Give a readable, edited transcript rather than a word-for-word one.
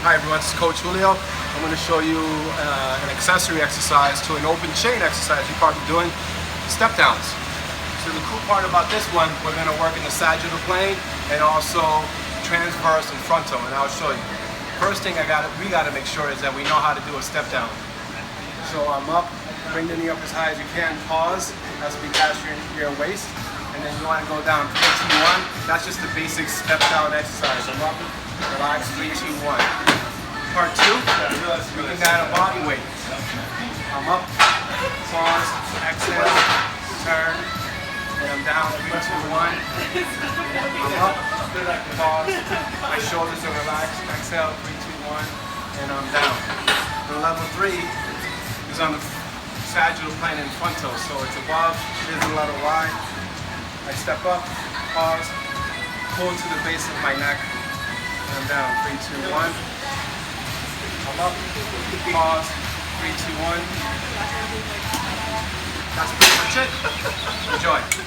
Hi everyone, this is Coach Julio. I'm going to show you an accessory exercise to an open chain exercise you're probably doing, step downs. So the cool part about this one, we're going to work in the sagittal plane and also transverse and frontal, and I'll show you. First thing we got to make sure is that we know how to do a step down. So I'm up, bring the knee up as high as you can, pause, has to be past your waist, and then you want to go down 3, 2, 1. That's just the basic step down exercise. I'm up, relax, 3, 2, 1. Part 2, we can add a body weight. I'm up, pause, exhale, turn, and I'm down, 3, 2, 1. I'm up, pause, my shoulders are relaxed, exhale, 3, 2, 1, and I'm down. The level 3 is on the sagittal plane and frontal, so it's above, here's the letter Y. I step up, pause, pull to the base of my neck, and I'm down, 3, 2, 1. I'm up, pause, 3, 2, 1. That's pretty much it. Enjoy.